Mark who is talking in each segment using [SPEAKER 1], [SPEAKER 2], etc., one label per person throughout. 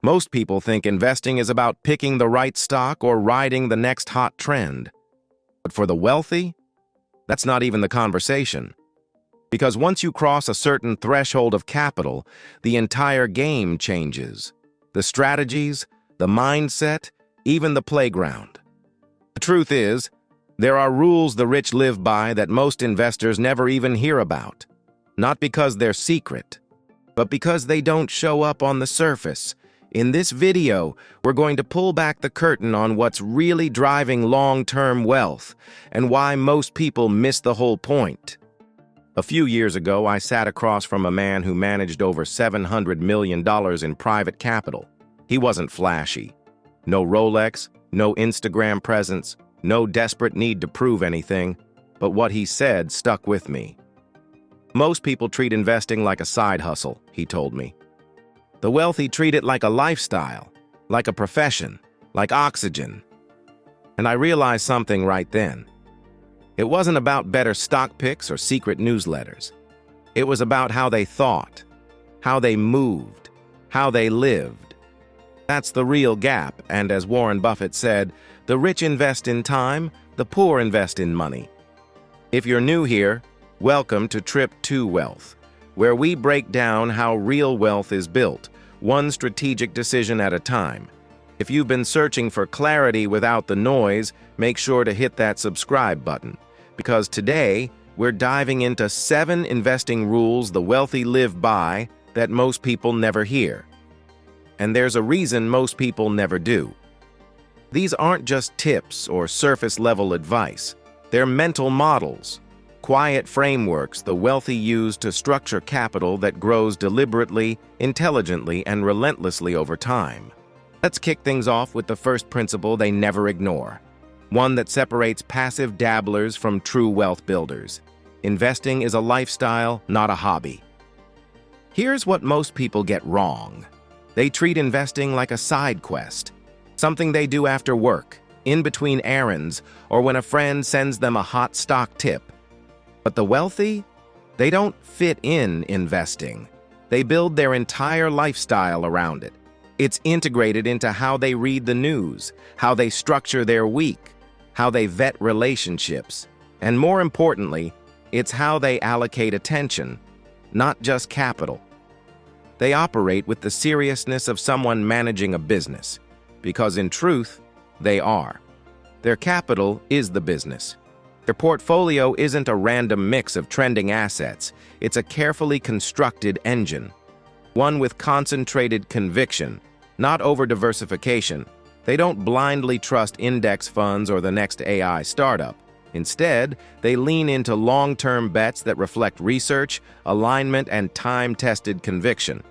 [SPEAKER 1] Most people think investing is about picking the right stock or riding the next hot trend. But for the wealthy, that's not even the conversation. Because once you cross a certain threshold of capital, the entire game changes. The strategies, the mindset, even the playground. The truth is, there are rules the rich live by that most investors never even hear about. Not because they're secret, but because they don't show up on the surface. In this video, we're going to pull back the curtain on what's really driving long-term wealth and why most people miss the whole point. A few years ago, I sat across from a man who managed over $700 million in private capital. He wasn't flashy. No Rolex, no Instagram presence, no desperate need to prove anything, but what he said stuck with me. Most people treat investing like a side hustle, he told me. The wealthy treat it like a lifestyle, like a profession, like oxygen. And I realized something right then. It wasn't about better stock picks or secret newsletters. It was about how they thought, how they moved, how they lived. That's the real gap, and as Warren Buffett said, the rich invest in time, the poor invest in money. If you're new here, welcome to Trip to Wealth, where we break down how real wealth is built, one strategic decision at a time. If you've been searching for clarity without the noise, make sure to hit that subscribe button, because today we're diving into 7 investing rules the wealthy live by that most people never hear. And there's a reason most people never do. These aren't just tips or surface-level advice. They're mental models, quiet frameworks the wealthy use to structure capital that grows deliberately, intelligently, and relentlessly over time. Let's kick things off with the first principle they never ignore, one that separates passive dabblers from true wealth builders. Investing is a lifestyle, not a hobby. Here's what most people get wrong. They treat investing like a side quest, something they do after work, in between errands, or when a friend sends them a hot stock tip. But the wealthy, they don't fit in investing. They build their entire lifestyle around it. It's integrated into how they read the news, how they structure their week, how they vet relationships, and more importantly, it's how they allocate attention, not just capital. They operate with the seriousness of someone managing a business, because in truth, they are. Their capital is the business. Their portfolio isn't a random mix of trending assets. It's a carefully constructed engine, one with concentrated conviction, not over-diversification. They don't blindly trust index funds or the next AI startup. Instead, they lean into long-term bets that reflect research, alignment, and time-tested conviction.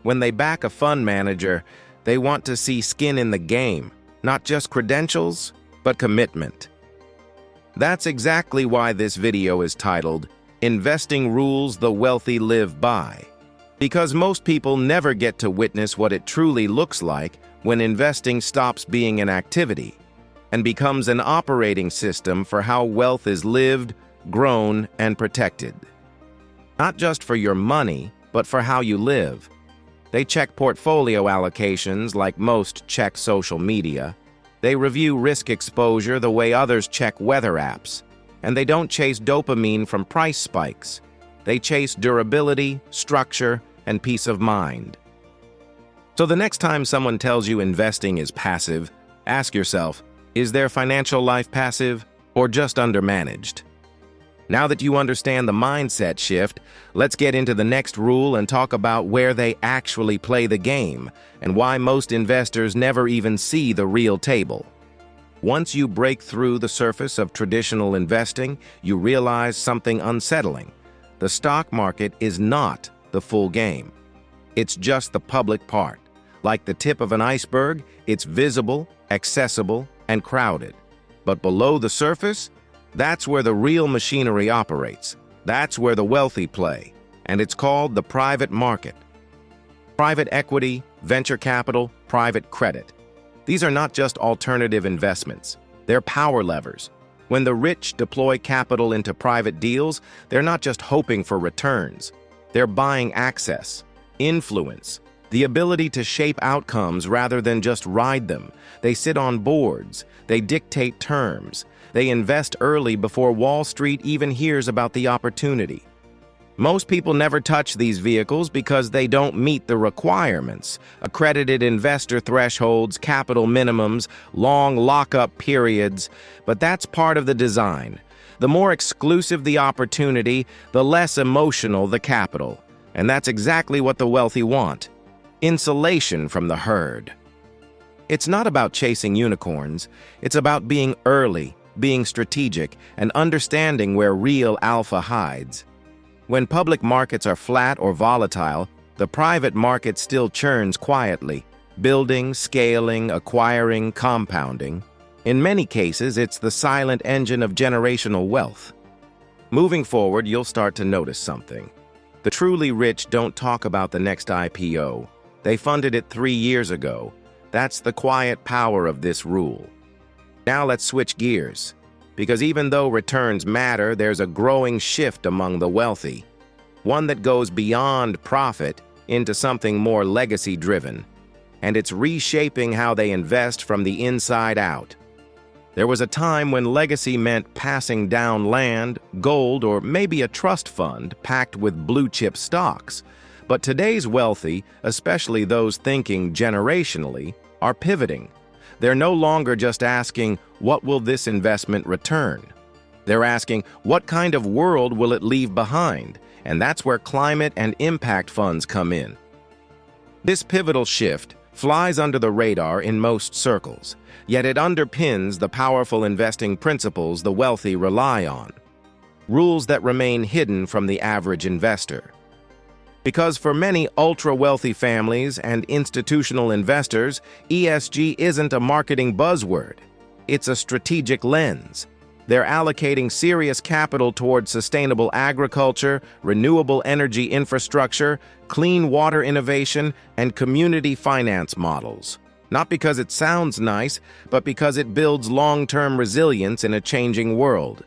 [SPEAKER 1] When they back a fund manager, they want to see skin in the game, not just credentials, but commitment. That's exactly why this video is titled, Investing Rules the Wealthy Live By. Because most people never get to witness what it truly looks like when investing stops being an activity and becomes an operating system for how wealth is lived, grown, and protected. Not just for your money, but for how you live. They check portfolio allocations like most check social media. They review risk exposure the way others check weather apps. And they don't chase dopamine from price spikes. They chase durability, structure, and peace of mind. So the next time someone tells you investing is passive, ask yourself, is their financial life passive or just undermanaged? Now that you understand the mindset shift, let's get into the next rule and talk about where they actually play the game and why most investors never even see the real table. Once you break through the surface of traditional investing, you realize something unsettling. The stock market is not the full game. It's just the public part. Like the tip of an iceberg, it's visible, accessible, and crowded. But below the surface, that's where the real machinery operates. That's where the wealthy play, and it's called the private market. Private equity, venture capital, private credit. These are not just alternative investments. They're power levers. When the rich deploy capital into private deals, they're not just hoping for returns. They're buying access, influence, the ability to shape outcomes rather than just ride them. They sit on boards, they dictate terms, they invest early before Wall Street even hears about the opportunity. Most people never touch these vehicles because they don't meet the requirements: accredited investor thresholds, capital minimums, long lockup periods. But that's part of the design. The more exclusive the opportunity, the less emotional the capital. And that's exactly what the wealthy want: insulation from the herd. It's not about chasing unicorns. It's about being early, being strategic, and understanding where real alpha hides. When public markets are flat or volatile, the private market still churns quietly, building, scaling, acquiring, compounding. In many cases, it's the silent engine of generational wealth. Moving forward, you'll start to notice something. The truly rich don't talk about the next IPO. They funded it 3 years ago. That's the quiet power of this rule. Now let's switch gears. Because even though returns matter, there's a growing shift among the wealthy, one that goes beyond profit into something more legacy-driven, and it's reshaping how they invest from the inside out. There was a time when legacy meant passing down land, gold, or maybe a trust fund packed with blue-chip stocks. But today's wealthy, especially those thinking generationally, are pivoting. They're no longer just asking, what will this investment return? They're asking, what kind of world will it leave behind? And that's where climate and impact funds come in. This pivotal shift flies under the radar in most circles, yet it underpins the powerful investing principles the wealthy rely on. Rules that remain hidden from the average investor. Because for many ultra-wealthy families and institutional investors, ESG isn't a marketing buzzword. It's a strategic lens. They're allocating serious capital towards sustainable agriculture, renewable energy infrastructure, clean water innovation, and community finance models. Not because it sounds nice, but because it builds long-term resilience in a changing world.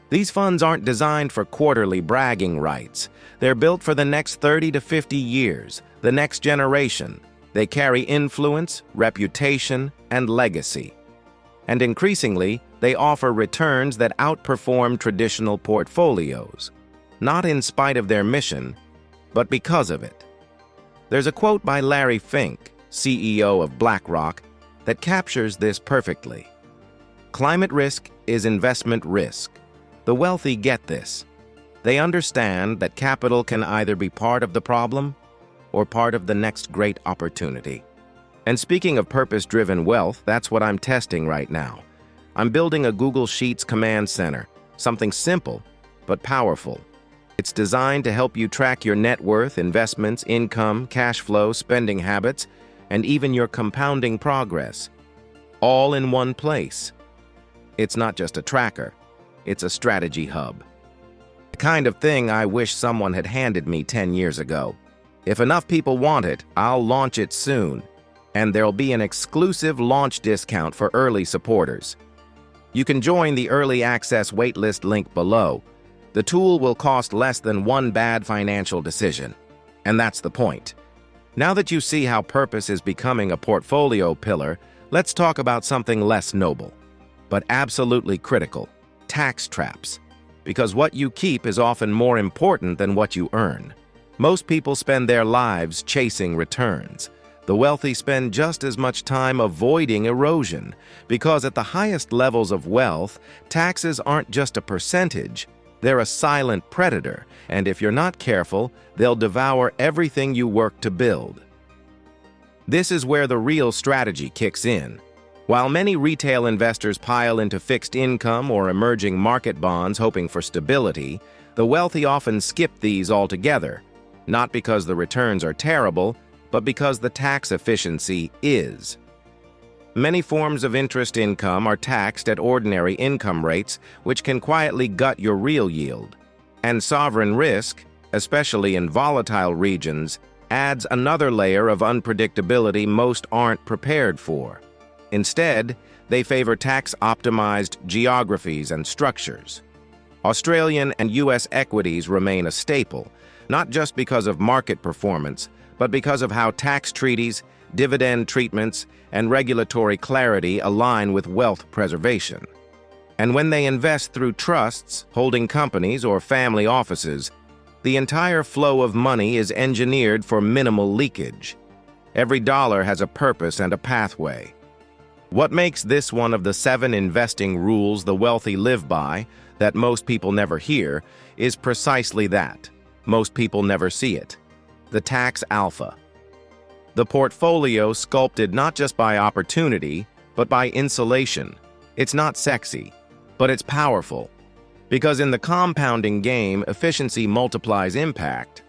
[SPEAKER 1] These funds aren't designed for quarterly bragging rights. They're built for the next 30 to 50 years, the next generation. They carry influence, reputation, and legacy. And increasingly, they offer returns that outperform traditional portfolios, not in spite of their mission, but because of it. There's a quote by Larry Fink, CEO of BlackRock, that captures this perfectly. Climate risk is investment risk. The wealthy get this. They understand that capital can either be part of the problem or part of the next great opportunity. And speaking of purpose-driven wealth, that's what I'm testing right now. I'm building a Google Sheets command center, something simple but powerful. It's designed to help you track your net worth, investments, income, cash flow, spending habits, and even your compounding progress, all in one place. It's not just a tracker. It's a strategy hub. The kind of thing I wish someone had handed me 10 years ago. If enough people want it, I'll launch it soon, and there'll be an exclusive launch discount for early supporters. You can join the early access waitlist link below. The tool will cost less than one bad financial decision. And that's the point. Now that you see how purpose is becoming a portfolio pillar, let's talk about something less noble, but absolutely critical: tax traps. Because what you keep is often more important than what you earn. Most people spend their lives chasing returns. The wealthy spend just as much time avoiding erosion, because at the highest levels of wealth, taxes aren't just a percentage, they're a silent predator, and if you're not careful, they'll devour everything you work to build. This is where the real strategy kicks in. While many retail investors pile into fixed income or emerging market bonds hoping for stability, the wealthy often skip these altogether, not because the returns are terrible, but because the tax efficiency is. Many forms of interest income are taxed at ordinary income rates, which can quietly gut your real yield. And sovereign risk, especially in volatile regions, adds another layer of unpredictability most aren't prepared for. Instead, they favor tax-optimized geographies and structures. Australian and U.S. equities remain a staple, not just because of market performance, but because of how tax treaties, dividend treatments, and regulatory clarity align with wealth preservation. And when they invest through trusts, holding companies, or family offices, the entire flow of money is engineered for minimal leakage. Every dollar has a purpose and a pathway. What makes this one of the 7 investing rules the wealthy live by, that most people never hear, is precisely that. Most people never see it. The tax alpha. The portfolio sculpted not just by opportunity, but by insulation. It's not sexy, but it's powerful. Because in the compounding game, efficiency multiplies impact.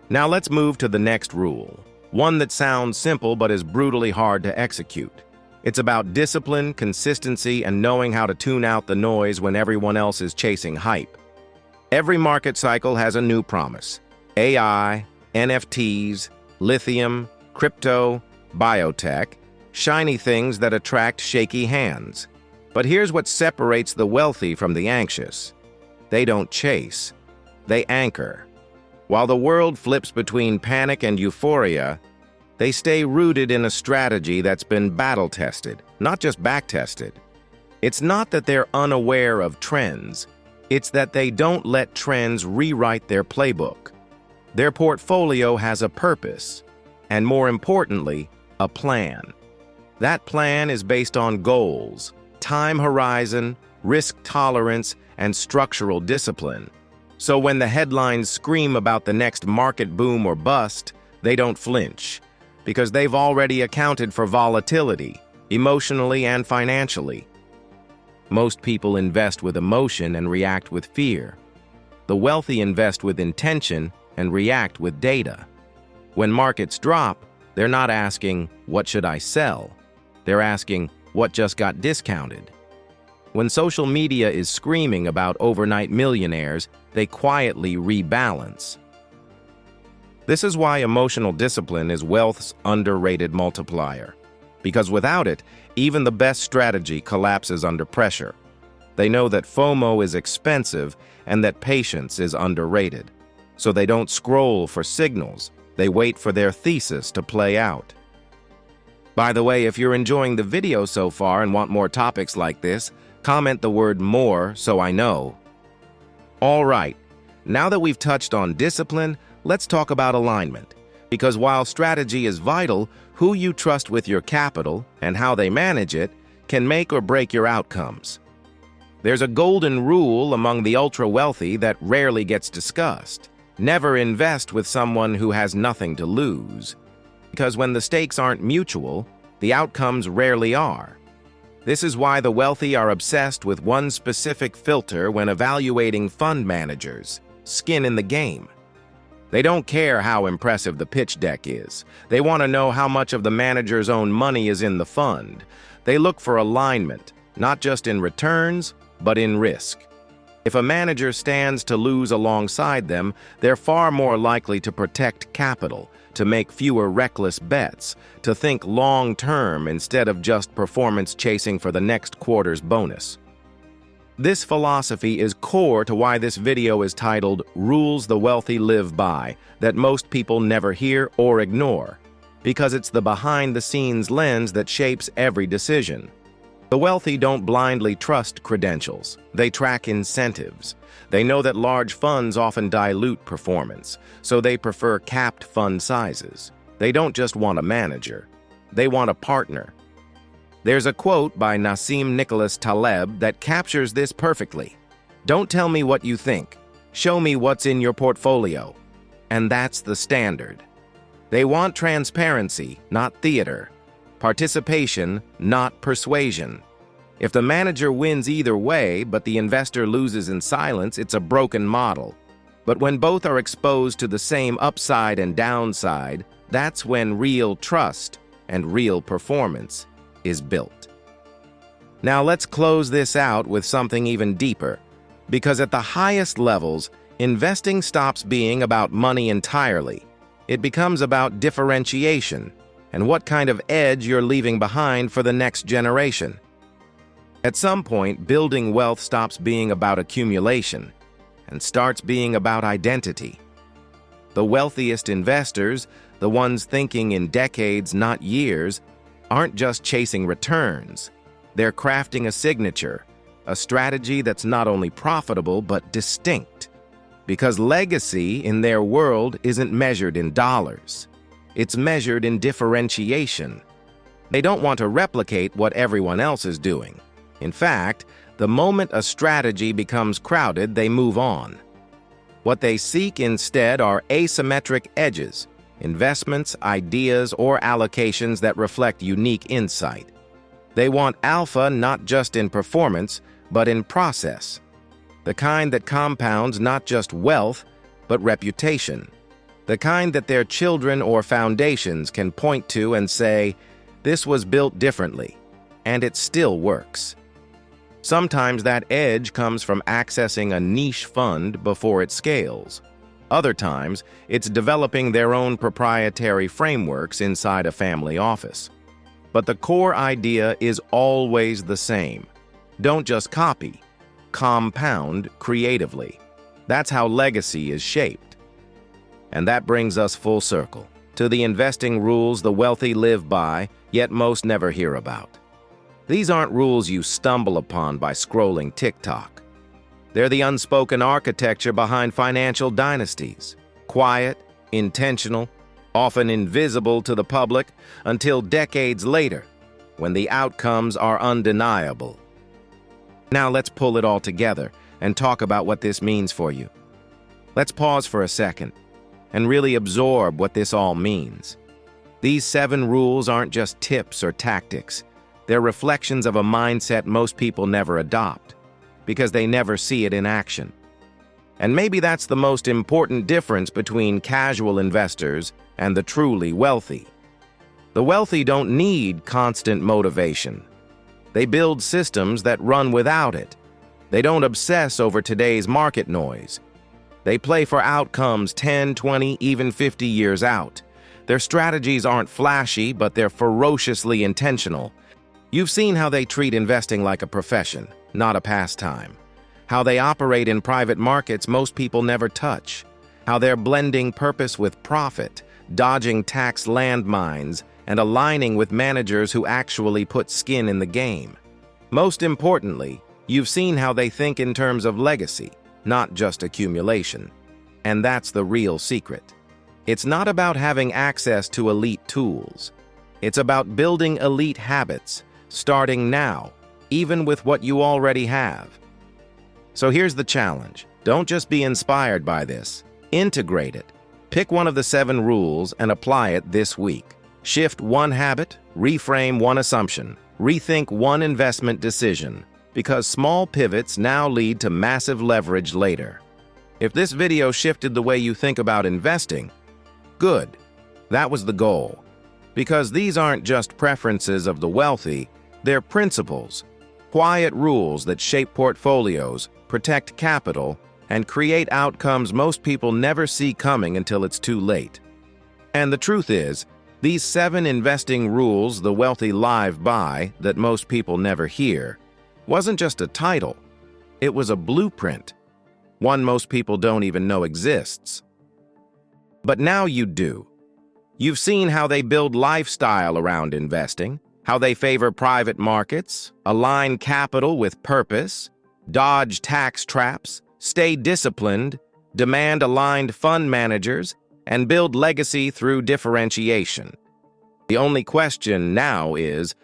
[SPEAKER 1] Now let's move to the next rule, one that sounds simple but is brutally hard to execute. It's about discipline, consistency, and knowing how to tune out the noise when everyone else is chasing hype. Every market cycle has a new promise. AI, NFTs, lithium, crypto, biotech, shiny things that attract shaky hands. But here's what separates the wealthy from the anxious. They don't chase, they anchor. While the world flips between panic and euphoria, they stay rooted in a strategy that's been battle-tested, not just back-tested. It's not that they're unaware of trends, it's that they don't let trends rewrite their playbook. Their portfolio has a purpose, and more importantly, a plan. That plan is based on goals, time horizon, risk tolerance, and structural discipline. So when the headlines scream about the next market boom or bust, they don't flinch, because they've already accounted for volatility, emotionally and financially. Most people invest with emotion and react with fear. The wealthy invest with intention and react with data. When markets drop, they're not asking, "What should I sell?" They're asking, "What just got discounted?" When social media is screaming about overnight millionaires, they quietly rebalance. This is why emotional discipline is wealth's underrated multiplier. Because without it, even the best strategy collapses under pressure. They know that FOMO is expensive and that patience is underrated. So they don't scroll for signals, they wait for their thesis to play out. By the way, if you're enjoying the video so far and want more topics like this, comment the word "more" so I know. All right, now that we've touched on discipline, let's talk about alignment. Because while strategy is vital, who you trust with your capital and how they manage it can make or break your outcomes. There's a golden rule among the ultra-wealthy that rarely gets discussed. Never invest with someone who has nothing to lose. Because when the stakes aren't mutual, the outcomes rarely are. This is why the wealthy are obsessed with one specific filter when evaluating fund managers: skin in the game. They don't care how impressive the pitch deck is. They want to know how much of the manager's own money is in the fund. They look for alignment, not just in returns, but in risk. If a manager stands to lose alongside them, they're far more likely to protect capital, to make fewer reckless bets, to think long-term instead of just performance chasing for the next quarter's bonus. This philosophy is core to why this video is titled "Rules the Wealthy Live By," that most people never hear or ignore, because it's the behind-the-scenes lens that shapes every decision. The wealthy don't blindly trust credentials. They track incentives. They know that large funds often dilute performance, so they prefer capped fund sizes. They don't just want a manager. They want a partner. There's a quote by Nassim Nicholas Taleb that captures this perfectly. "Don't tell me what you think. Show me what's in your portfolio." And that's the standard. They want transparency, not theater. Participation, not persuasion. If the manager wins either way, but the investor loses in silence, it's a broken model. But when both are exposed to the same upside and downside, that's when real trust and real performance is built. Now let's close this out with something even deeper, because at the highest levels, investing stops being about money entirely. It becomes about differentiation and what kind of edge you're leaving behind for the next generation. At some point, building wealth stops being about accumulation and starts being about identity. The wealthiest investors, the ones thinking in decades, not years, aren't just chasing returns. They're crafting a signature, a strategy that's not only profitable but distinct. Because legacy in their world isn't measured in dollars. It's measured in differentiation. They don't want to replicate what everyone else is doing. In fact, the moment a strategy becomes crowded, they move on. What they seek instead are asymmetric edges, investments, ideas, or allocations that reflect unique insight. They want alpha not just in performance, but in process. The kind that compounds not just wealth, but reputation. The kind that their children or foundations can point to and say, "This was built differently, and it still works." Sometimes that edge comes from accessing a niche fund before it scales. Other times, it's developing their own proprietary frameworks inside a family office. But the core idea is always the same. Don't just copy. Compound creatively. That's how legacy is shaped. And that brings us full circle to the investing rules the wealthy live by, yet most never hear about. These aren't rules you stumble upon by scrolling TikTok. They're the unspoken architecture behind financial dynasties. Quiet, intentional, often invisible to the public until decades later, when the outcomes are undeniable. Now let's pull it all together and talk about what this means for you. Let's pause for a second and really absorb what this all means. These 7 rules aren't just tips or tactics. They're reflections of a mindset most people never adopt because they never see it in action. And maybe that's the most important difference between casual investors and the truly wealthy. The wealthy don't need constant motivation. They build systems that run without it. They don't obsess over today's market noise. They play for outcomes 10, 20, even 50 years out. Their strategies aren't flashy, but they're ferociously intentional. You've seen how they treat investing like a profession, not a pastime. How they operate in private markets most people never touch. How they're blending purpose with profit, dodging tax landmines, and aligning with managers who actually put skin in the game. Most importantly, you've seen how they think in terms of legacy, not just accumulation. And that's the real secret. It's not about having access to elite tools. It's about building elite habits, starting now, even with what you already have. So here's the challenge. Don't just be inspired by this. Integrate it. Pick one of the 7 rules and apply it this week. Shift one habit, reframe one assumption, rethink one investment decision, because small pivots now lead to massive leverage later. If this video shifted the way you think about investing, good. That was the goal. Because these aren't just preferences of the wealthy, they're principles, quiet rules that shape portfolios, protect capital, and create outcomes most people never see coming until it's too late. And the truth is, these 7 investing rules the wealthy live by that most people never hear wasn't just a title. It was a blueprint, one most people don't even know exists. But now you do. You've seen how they build lifestyle around investing, how they favor private markets, align capital with purpose, dodge tax traps, stay disciplined, demand aligned fund managers, and build legacy through differentiation. The only question now is,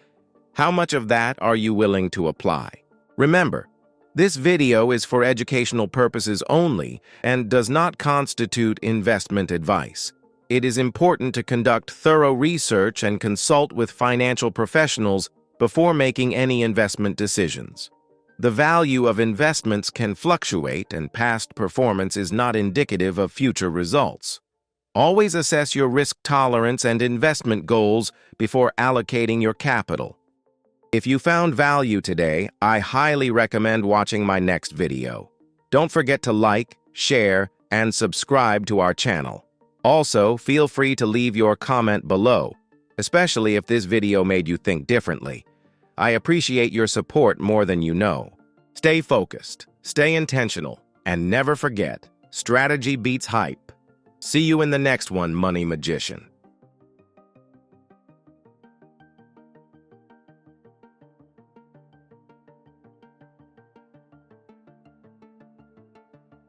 [SPEAKER 1] how much of that are you willing to apply? Remember, this video is for educational purposes only and does not constitute investment advice. It is important to conduct thorough research and consult with financial professionals before making any investment decisions. The value of investments can fluctuate, and past performance is not indicative of future results. Always assess your risk tolerance and investment goals before allocating your capital. If you found value today, I highly recommend watching my next video. Don't forget to like, share, and subscribe to our channel. Also, feel free to leave your comment below, especially if this video made you think differently. I appreciate your support more than you know. Stay focused, stay intentional, And never forget, strategy beats hype. See you in the next one, Money Magician.